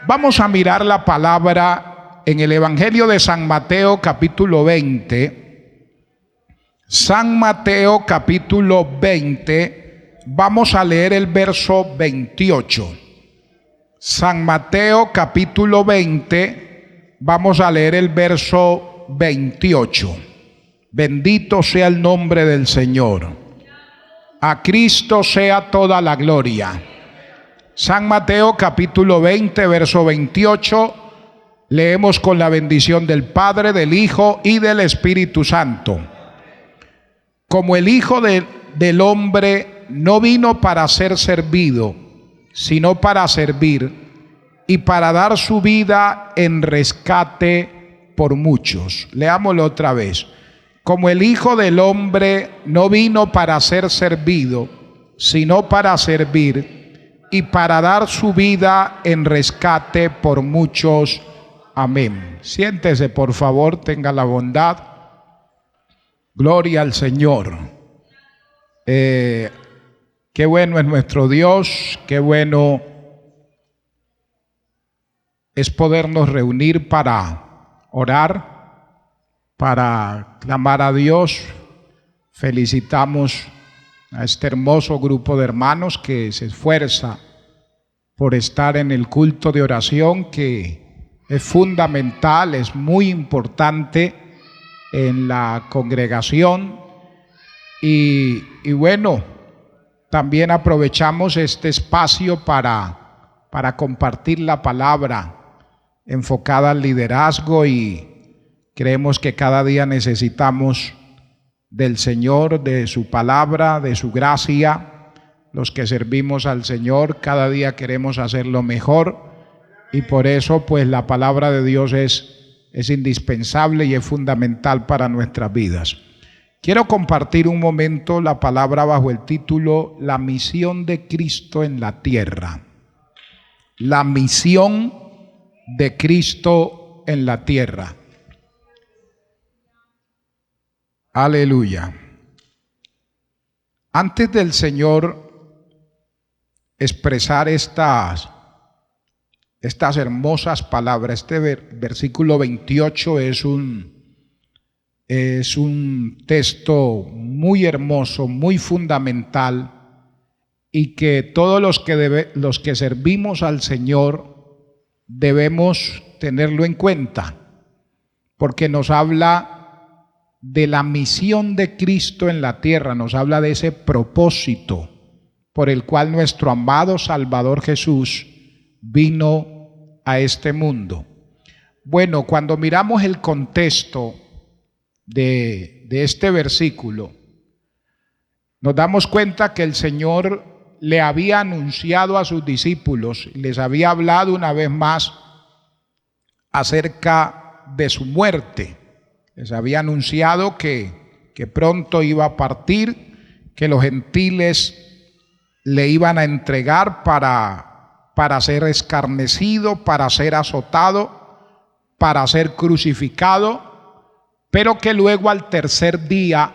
Vamos a mirar la palabra en el Evangelio de San Mateo capítulo 20. San Mateo capítulo 20, vamos a leer el verso 28. San Mateo capítulo 20, vamos a leer el verso 28. Bendito sea el nombre del Señor. A Cristo sea toda la gloria. San Mateo capítulo 20, verso 28, leemos con la bendición del Padre, del Hijo y del Espíritu Santo. Como el Hijo del Hombre no vino para ser servido, sino para servir y para dar su vida en rescate por muchos. Leámoslo otra vez. Como el Hijo del Hombre no vino para ser servido, sino para servir y para dar su vida en rescate por muchos. Amén. Siéntese, por favor, tenga la bondad. Gloria al Señor. Qué bueno es nuestro Dios, qué bueno es podernos reunir para orar, para clamar a Dios. Felicitamos a este hermoso grupo de hermanos que se esfuerza por estar en el culto de oración, que es fundamental, es muy importante en la congregación. Y bueno, también aprovechamos este espacio para compartir la palabra enfocada al liderazgo, y creemos que cada día necesitamos del Señor, de su palabra, de su gracia. Los que servimos al Señor cada día queremos hacerlo mejor, y por eso pues la palabra de Dios es indispensable y es fundamental para nuestras vidas. Quiero compartir un momento la palabra bajo el título La misión de Cristo en la tierra. La misión de Cristo en la tierra. Aleluya. Antes del Señor expresar estas hermosas palabras, este versículo 28 es un texto muy hermoso, muy fundamental, y que todos los que servimos al Señor debemos tenerlo en cuenta, porque nos habla de la misión de Cristo en la tierra, nos habla de ese propósito por el cual nuestro amado Salvador Jesús vino a este mundo. Bueno, cuando miramos el contexto de este versículo, nos damos cuenta que el Señor le había anunciado a sus discípulos, les había hablado una vez más acerca de su muerte. Les había anunciado que pronto iba a partir, que los gentiles le iban a entregar para ser escarnecido, para ser azotado, para ser crucificado, pero que luego al tercer día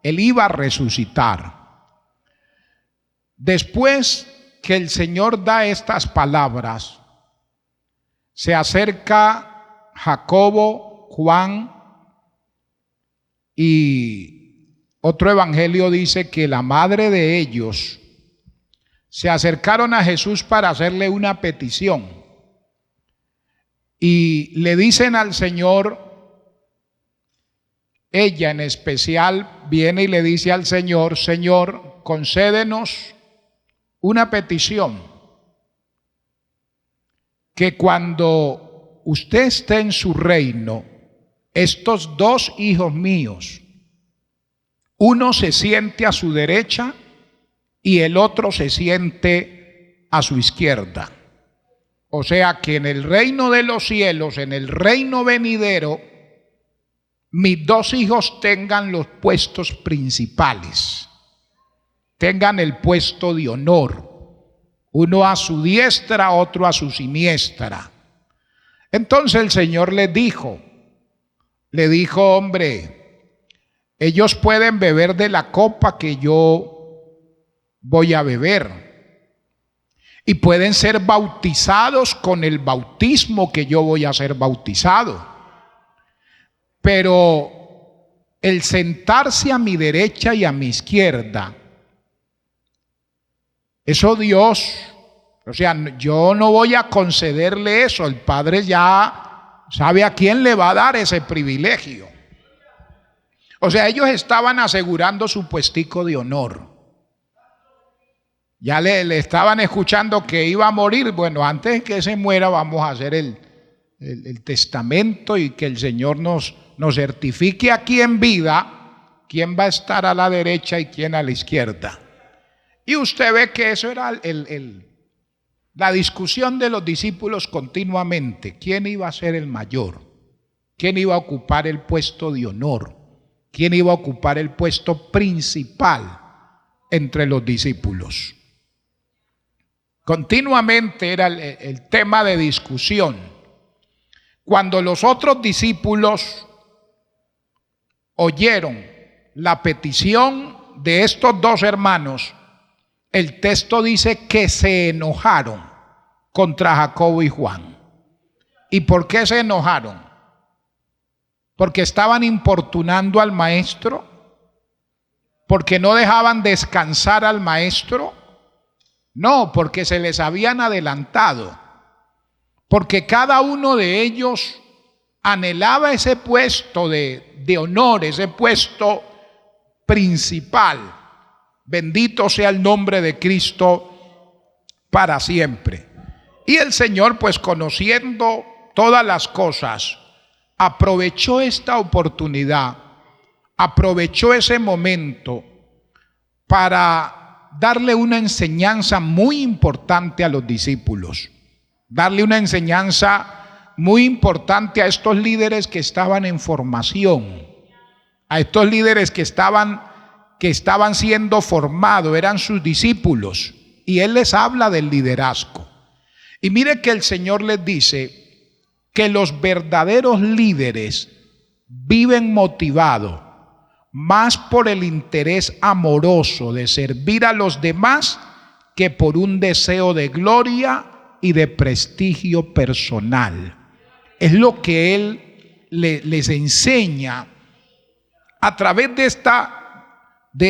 él iba a resucitar. Después que el Señor da estas palabras, se acerca Jacobo, Juan, y otro evangelio dice que la madre de ellos se acercaron a Jesús para hacerle una petición, y le dicen al Señor, ella en especial viene y le dice al Señor: Señor, concédenos una petición, que cuando usted esté en su reino, estos dos hijos míos, uno se siente a su derecha y el otro se siente a su izquierda. O sea que en el reino de los cielos, en el reino venidero, mis dos hijos tengan los puestos principales, tengan el puesto de honor, uno a su diestra, otro a su siniestra. Entonces el Señor le dijo, hombre, ellos pueden beber de la copa que yo voy a beber, y pueden ser bautizados con el bautismo que yo voy a ser bautizado. Pero el sentarse a mi derecha y a mi izquierda, eso Dios, o sea, yo no voy a concederle eso. El Padre ya sabe a quién le va a dar ese privilegio. O sea, ellos estaban asegurando su puestico de honor. Ya le estaban escuchando que iba a morir. Bueno, antes de que se muera vamos a hacer el testamento y que el Señor nos certifique aquí en vida quién va a estar a la derecha y quién a la izquierda. Y usted ve que eso era la discusión de los discípulos continuamente. ¿Quién iba a ser el mayor? ¿Quién iba a ocupar el puesto de honor? ¿Quién iba a ocupar el puesto principal entre los discípulos? Continuamente era el tema de discusión. Cuando los otros discípulos oyeron la petición de estos dos hermanos, el texto dice que se enojaron contra Jacobo y Juan. ¿Y por qué se enojaron? Porque estaban importunando al maestro, porque no dejaban descansar al maestro. No, porque se les habían adelantado, porque cada uno de ellos anhelaba ese puesto de honor, ese puesto principal. Bendito sea el nombre de Cristo para siempre. Y el Señor, pues conociendo todas las cosas, aprovechó esta oportunidad, aprovechó ese momento para darle una enseñanza muy importante a los discípulos, darle una enseñanza muy importante a estos líderes que estaban en formación, a estos líderes que estaban siendo formados, eran sus discípulos, y Él les habla del liderazgo. Y mire que el Señor les dice que los verdaderos líderes viven motivados más por el interés amoroso de servir a los demás que por un deseo de gloria y de prestigio personal. Es lo que Él les enseña a través de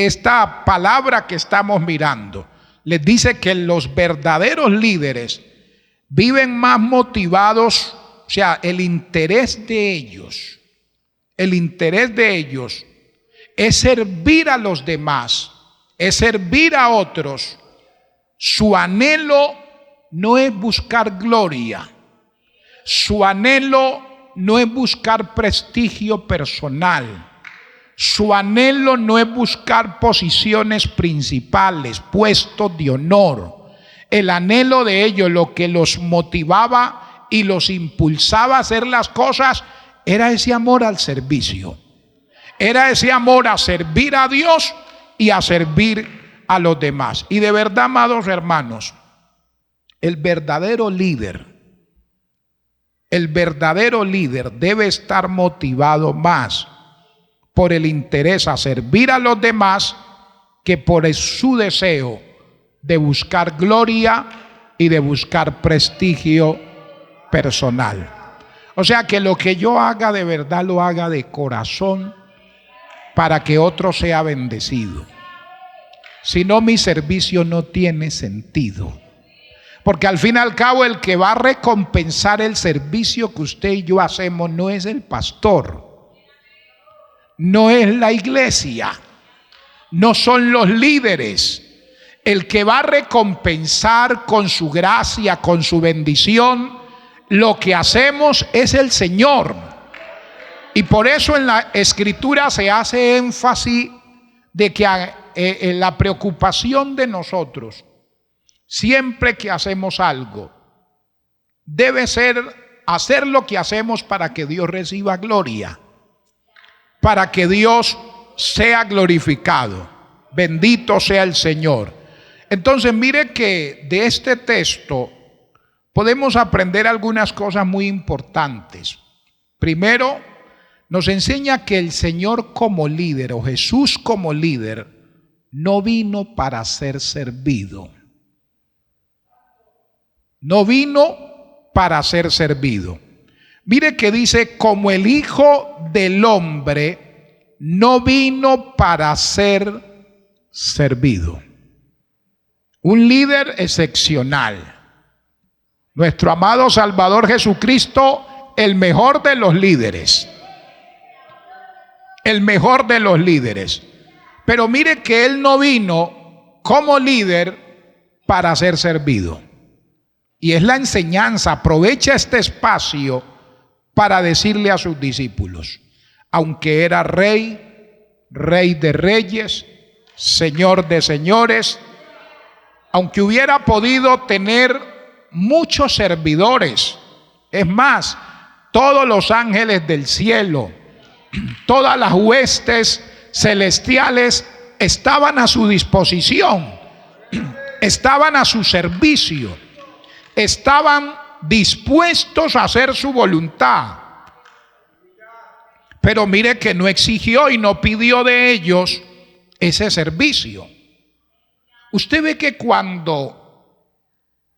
esta palabra que estamos mirando. Les dice que los verdaderos líderes viven más motivados, o sea, el interés de ellos es servir a los demás, es servir a otros. Su anhelo no es buscar gloria, su anhelo no es buscar prestigio personal, su anhelo no es buscar posiciones principales, puestos de honor. El anhelo de ellos, lo que los motivaba y los impulsaba a hacer las cosas, era ese amor al servicio. Era ese amor a servir a Dios y a servir a los demás. Y de verdad, amados hermanos, el verdadero líder debe estar motivado más por el interés a servir a los demás que por su deseo de buscar gloria y de buscar prestigio personal. O sea, que lo que yo haga de verdad lo haga de corazón para que otro sea bendecido. Si no, mi servicio no tiene sentido. Porque al fin y al cabo el que va a recompensar el servicio que usted y yo hacemos no es el pastor, no es la iglesia, no son los líderes. El que va a recompensar con su gracia, con su bendición, lo que hacemos es el Señor. Y por eso en la Escritura se hace énfasis de que en la preocupación de nosotros, siempre que hacemos algo, debe ser hacer lo que hacemos para que Dios reciba gloria, para que Dios sea glorificado. Bendito sea el Señor. Entonces mire que de este texto podemos aprender algunas cosas muy importantes. Primero, nos enseña que el Señor como líder, o Jesús como líder, no vino para ser servido. no vino para ser servido. Mire que dice, como el Hijo del Hombre no vino para ser servido. Un líder excepcional. Nuestro amado Salvador Jesucristo, el mejor de los líderes. El mejor de los líderes. Pero mire que Él no vino como líder para ser servido. Y es la enseñanza. Aprovecha este espacio para decirle a sus discípulos, aunque era rey, rey de reyes, señor de señores, aunque hubiera podido tener muchos servidores, es más, todos los ángeles del cielo, todas las huestes celestiales estaban a su disposición, estaban a su servicio, estaban dispuestos a hacer su voluntad. Pero mire que no exigió y no pidió de ellos ese servicio. Usted ve que cuando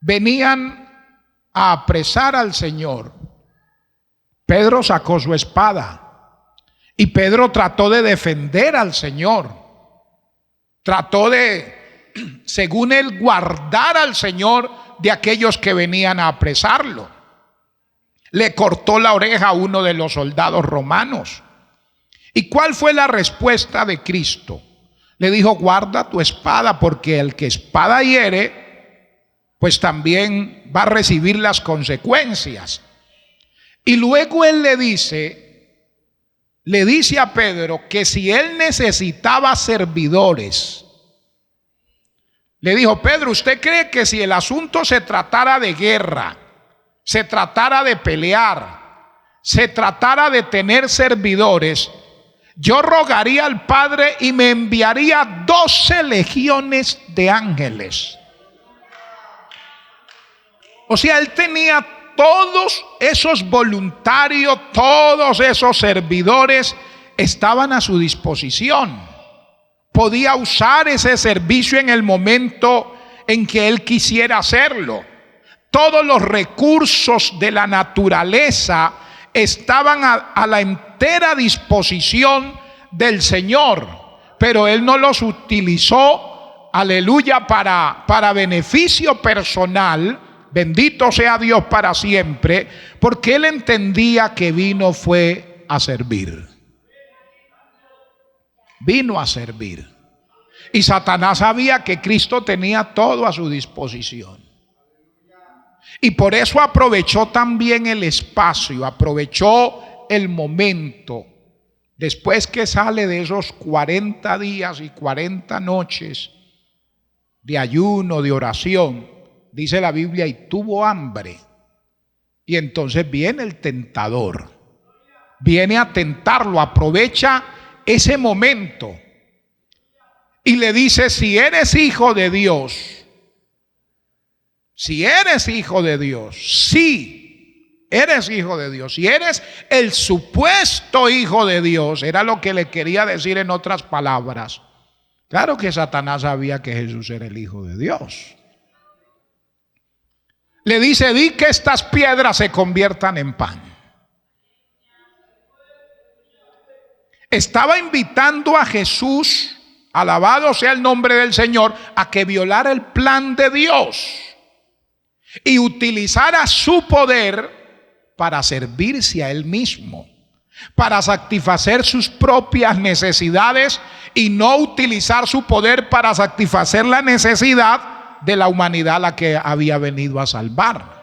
venían a apresar al Señor, Pedro sacó su espada y Pedro trató de defender al Señor. Trató de, según él, guardar al Señor de aquellos que venían a apresarlo. Le cortó la oreja a uno de los soldados romanos. ¿Y cuál fue la respuesta de Cristo? Le dijo, guarda tu espada, porque el que espada hiere, pues también va a recibir las consecuencias. Y luego él le dice a Pedro que si él necesitaba servidores, le dijo, Pedro, ¿usted cree que si el asunto se tratara de guerra, se tratara de pelear, se tratara de tener servidores, yo rogaría al Padre y me enviaría 12 legiones de ángeles? O sea, él tenía todos esos voluntarios, todos esos servidores estaban a su disposición. Podía usar ese servicio en el momento en que él quisiera hacerlo. Todos los recursos de la naturaleza estaban a la entera disposición del Señor, pero él no los utilizó, aleluya, para beneficio personal. Bendito sea Dios para siempre, porque él entendía que vino fue a servir. Vino a servir. Y Satanás sabía que Cristo tenía todo a su disposición. Y por eso aprovechó también el espacio, aprovechó el momento. Después que sale de esos 40 días y 40 noches de ayuno, de oración, dice la Biblia, y tuvo hambre. Y entonces viene el tentador, viene a tentarlo, aprovecha ese momento y le dice, si eres hijo de Dios, si eres hijo de Dios, sí, eres hijo de Dios, si eres el supuesto hijo de Dios, era lo que le quería decir en otras palabras. Claro que Satanás sabía que Jesús era el hijo de Dios. Le dice, di que estas piedras se conviertan en pan. Estaba invitando a Jesús, alabado sea el nombre del Señor, a que violara el plan de Dios y utilizara su poder para servirse a él mismo, para satisfacer sus propias necesidades y no utilizar su poder para satisfacer la necesidad de la humanidad a la que había venido a salvar.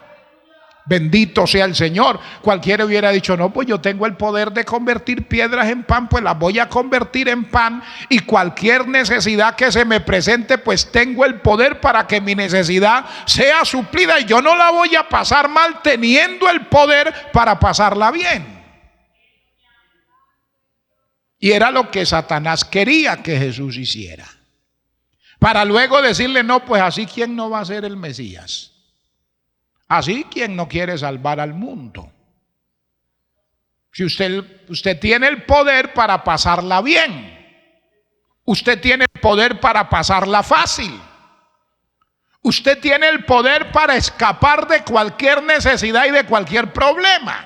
Bendito sea el Señor. Cualquiera hubiera dicho, no, pues yo tengo el poder de convertir piedras en pan, pues las voy a convertir en pan, y cualquier necesidad que se me presente, pues tengo el poder para que mi necesidad sea suplida, y yo no la voy a pasar mal teniendo el poder para pasarla bien. Y era lo que Satanás quería que Jesús hiciera, para luego decirle, no, pues así, ¿quién no va a ser el Mesías? Así, ¿quién no quiere salvar al mundo? Si usted tiene el poder para pasarla bien, usted tiene el poder para pasarla fácil, Usted tiene el poder para escapar de cualquier necesidad y de cualquier problema.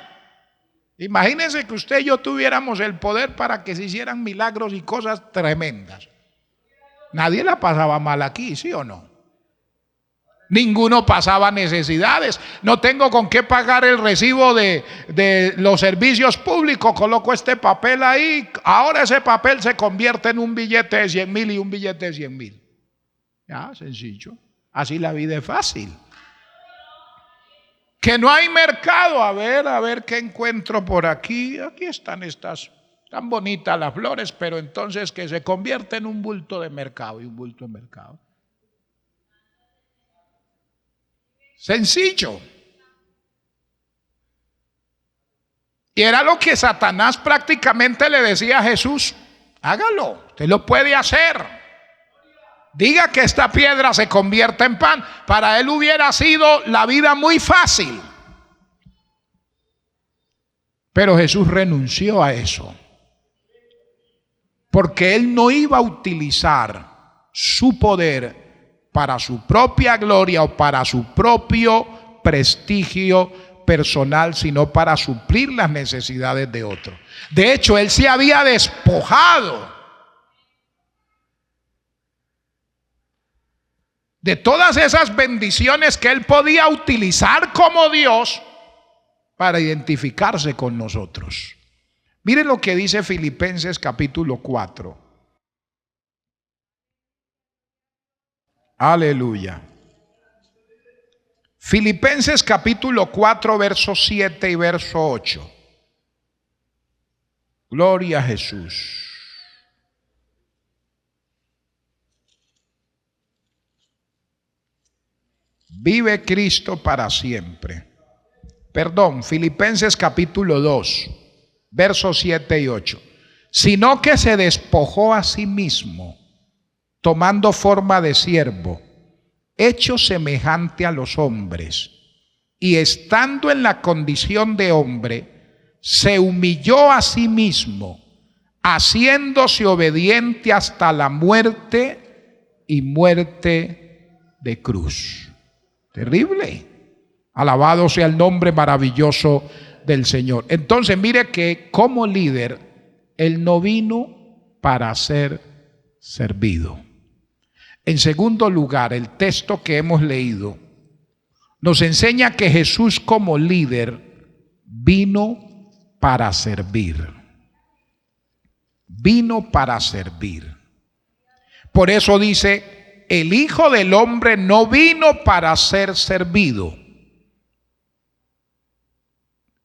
Imagínense que usted y yo tuviéramos el poder para que se hicieran milagros y cosas tremendas. Nadie la pasaba mal aquí, ¿sí o no? Ninguno pasaba necesidades. No tengo con qué pagar el recibo de los servicios públicos. Coloco este papel ahí. Ahora ese papel se convierte en un billete de 100,000 y un billete de 100,000. Ya, sencillo. Así la vida es fácil. Que no hay mercado. A ver qué encuentro por aquí. Aquí están estas. Tan bonitas las flores, pero entonces que se convierte en un bulto de mercado y un bulto de mercado. Sencillo. Y era lo que Satanás prácticamente le decía a Jesús: hágalo, usted lo puede hacer. Diga que esta piedra se convierta en pan. Para él hubiera sido la vida muy fácil. Pero Jesús renunció a eso. Porque él no iba a utilizar su poder para su propia gloria o para su propio prestigio personal, sino para suplir las necesidades de otros. De hecho, él se había despojado de todas esas bendiciones que él podía utilizar como Dios para identificarse con nosotros. Miren lo que dice Filipenses capítulo 4. Aleluya. Filipenses capítulo 4, verso 7 y verso 8. Gloria a Jesús. Vive Cristo para siempre. Perdón, Filipenses capítulo 2, versos 7 y 8. Sino que se despojó a sí mismo, tomando forma de siervo, hecho semejante a los hombres, y estando en la condición de hombre, se humilló a sí mismo, haciéndose obediente hasta la muerte y muerte de cruz. Terrible. Alabado sea el nombre maravilloso del Señor. Entonces mire que como líder, él no vino para ser servido. En segundo lugar, el texto que hemos leído nos enseña que Jesús como líder vino para servir. Vino para servir. Por eso dice, el Hijo del Hombre no vino para ser servido.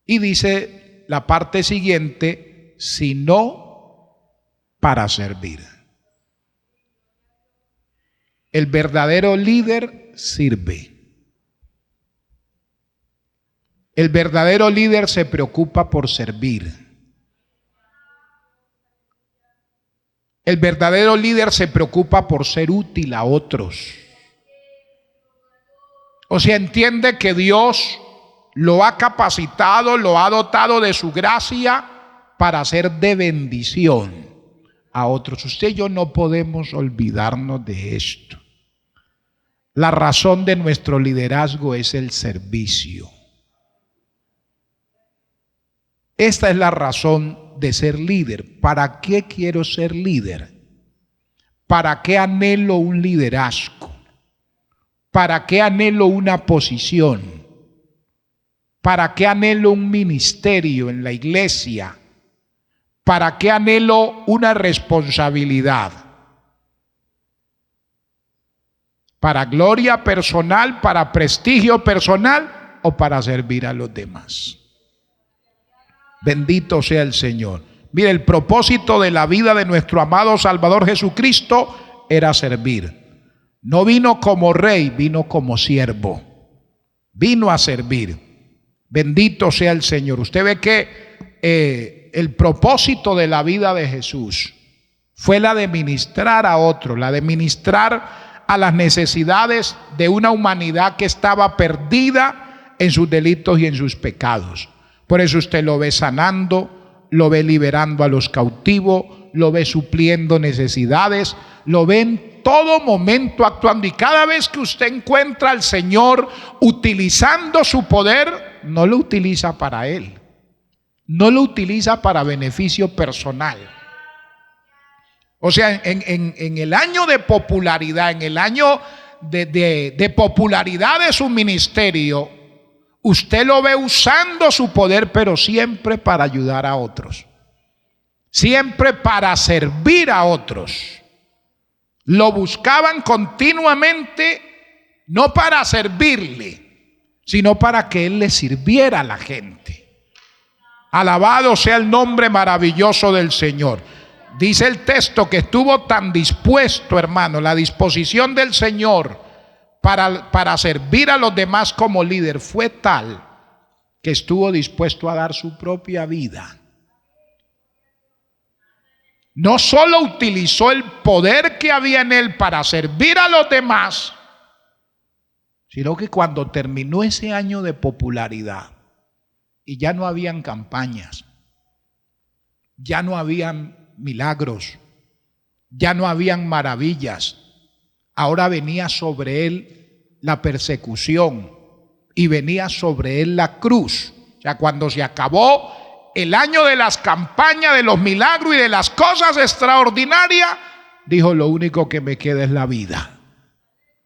Y dice la parte siguiente, sino para servir. El verdadero líder sirve. El verdadero líder se preocupa por servir. El verdadero líder se preocupa por ser útil a otros. O sea, entiende que Dios lo ha capacitado, lo ha dotado de su gracia para ser de bendición a otros. Usted y yo no podemos olvidarnos de esto. La razón de nuestro liderazgo es el servicio. Esta es la razón de ser líder. ¿Para qué quiero ser líder? ¿Para qué anhelo un liderazgo? ¿Para qué anhelo una posición? ¿Para qué anhelo un ministerio en la iglesia? ¿Para qué anhelo una responsabilidad? ¿Para gloria personal, para prestigio personal o para servir a los demás? Bendito sea el Señor. Mire, el propósito de la vida de nuestro amado Salvador Jesucristo era servir. No vino como rey, vino como siervo. Vino a servir. Bendito sea el Señor. Usted ve que el propósito de la vida de Jesús fue la de ministrar a otros, la de ministrar a las necesidades de una humanidad que estaba perdida en sus delitos y en sus pecados. Por eso usted lo ve sanando, lo ve liberando a los cautivos, lo ve supliendo necesidades, lo ve en todo momento actuando. Y cada vez que usted encuentra al Señor utilizando su poder, no lo utiliza para Él, no lo utiliza para beneficio personal. O sea, en el año de popularidad, en el año de popularidad de su ministerio, usted lo ve usando su poder, pero siempre para ayudar a otros, siempre para servir a otros. Lo buscaban continuamente, no para servirle, sino para que Él le sirviera a la gente. Alabado sea el nombre maravilloso del Señor. Dice el texto que estuvo tan dispuesto, hermano, la disposición del Señor para servir a los demás como líder fue tal que estuvo dispuesto a dar su propia vida. No solo utilizó el poder que había en él para servir a los demás, sino que cuando terminó ese año de popularidad y ya no habían campañas, ya no habían milagros, ya no habían maravillas, ahora venía sobre él la persecución y venía sobre él la cruz. O sea, cuando se acabó el año de las campañas, de los milagros y de las cosas extraordinarias, dijo: lo único que me queda es la vida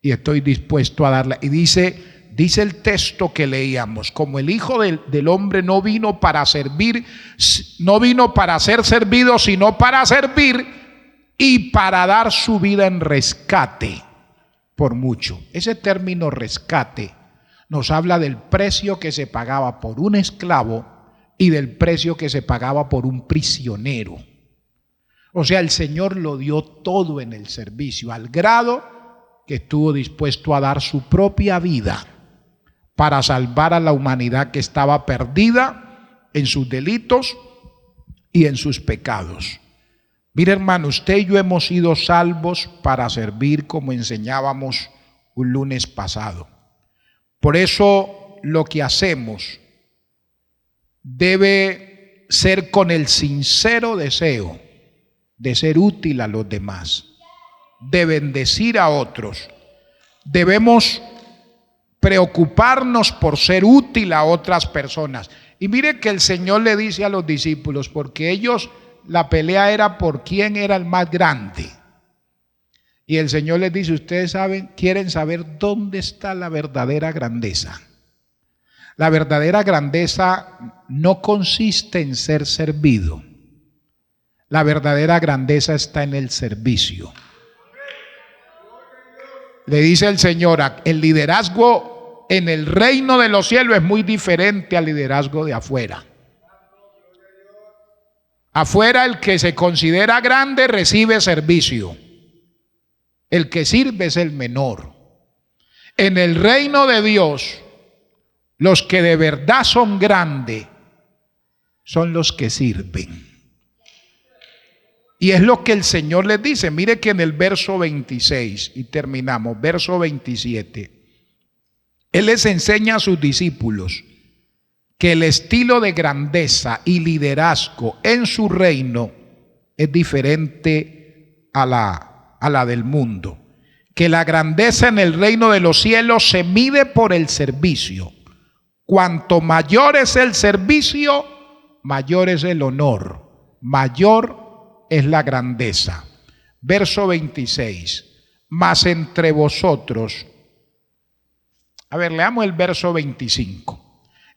y estoy dispuesto a darla. Y dice el texto que leíamos: como el Hijo del Hombre no vino para servir, no vino para ser servido, sino para servir y para dar su vida en rescate por mucho. Ese término rescate nos habla del precio que se pagaba por un esclavo y del precio que se pagaba por un prisionero. O sea, el Señor lo dio todo en el servicio, al grado que estuvo dispuesto a dar su propia vida para salvar a la humanidad que estaba perdida en sus delitos y en sus pecados. Mire, hermano, usted y yo hemos sido salvos para servir, como enseñábamos un lunes pasado. Por eso lo que hacemos debe ser con el sincero deseo de ser útil a los demás, de bendecir a otros. Debemos preocuparnos por ser útil a otras personas. Y mire que el Señor le dice a los discípulos, porque ellos, la pelea era por quién era el más grande. Y el Señor les dice: ustedes quieren saber dónde está la verdadera grandeza. La verdadera grandeza no consiste en ser servido. La verdadera grandeza está en el servicio. Le dice el Señor: el liderazgo en el reino de los cielos es muy diferente al liderazgo de afuera. Afuera, el que se considera grande recibe servicio. El que sirve es el menor. En el reino de Dios, los que de verdad son grandes son los que sirven. Y es lo que el Señor les dice. Mire que en el verso 26, y terminamos, verso 27, Él les enseña a sus discípulos que el estilo de grandeza y liderazgo en su reino es diferente a la del mundo. Que la grandeza en el reino de los cielos se mide por el servicio. Cuanto mayor es el servicio, mayor es el honor, mayor es la grandeza. Verso 26. Mas entre vosotros, leamos el verso 25.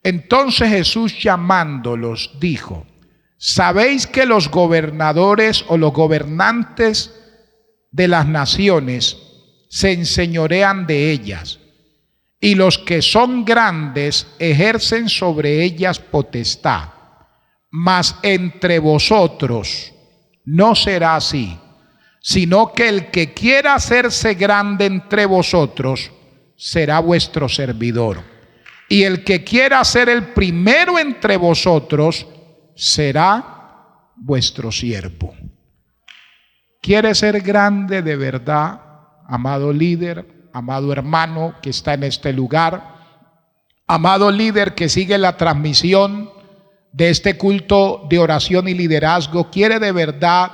Entonces Jesús, llamándolos, dijo: ¿sabéis que los gobernadores o los gobernantes de las naciones se enseñorean de ellas, y los que son grandes ejercen sobre ellas potestad? Mas entre vosotros no será así, sino que el que quiera hacerse grande entre vosotros será vuestro servidor. Y el que quiera ser el primero entre vosotros será vuestro siervo. ¿Quiere ser grande de verdad, amado líder, amado hermano que está en este lugar, amado líder que sigue la transmisión de este culto de oración y liderazgo? ¿Quiere de verdad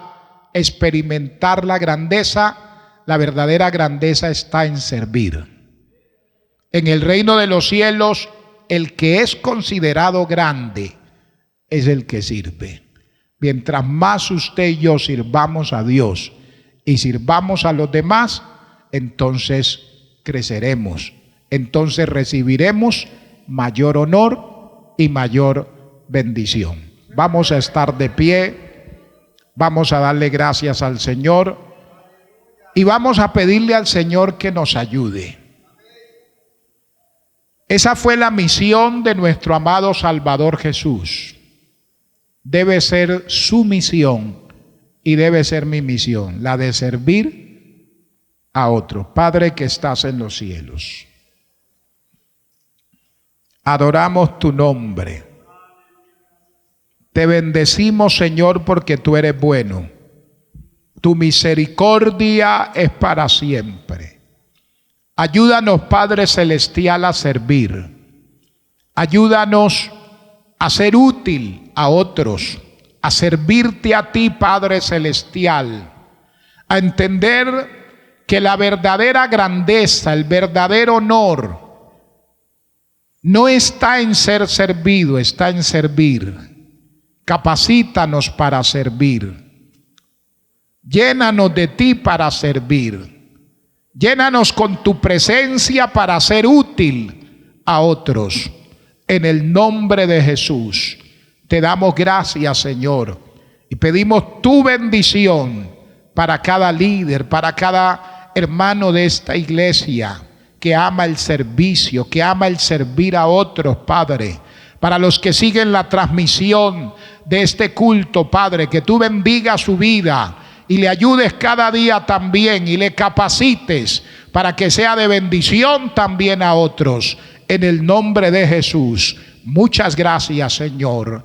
experimentar la grandeza? la verdadera grandeza está en servir. En el reino de los cielos, el que es considerado grande es el que sirve. Mientras más usted y yo sirvamos a Dios y sirvamos a los demás, entonces creceremos, entonces recibiremos mayor honor y mayor bendición. Vamos a estar de pie, vamos a darle gracias al Señor y vamos a pedirle al Señor que nos ayude. Esa fue la misión de nuestro amado Salvador Jesús. Debe ser su misión y debe ser mi misión, la de servir a otros. Padre que estás en los cielos, adoramos tu nombre. Te bendecimos, Señor, porque tú eres bueno. Tu misericordia es para siempre. Ayúdanos, Padre Celestial, a servir. Ayúdanos a ser útil a otros, a servirte a ti, Padre Celestial, a entender que la verdadera grandeza, el verdadero honor, no está en ser servido, está en servir. Capacítanos para servir. Llénanos de ti para servir. Llénanos con tu presencia para ser útil a otros. En el nombre de Jesús, te damos gracias, Señor, y pedimos tu bendición para cada líder, para cada hermano de esta iglesia que ama el servicio, que ama el servir a otros, Padre. Para los que siguen la transmisión de este culto, Padre, que tú bendigas su vida y le ayudes cada día también y le capacites para que sea de bendición también a otros. En el nombre de Jesús. Muchas gracias, Señor.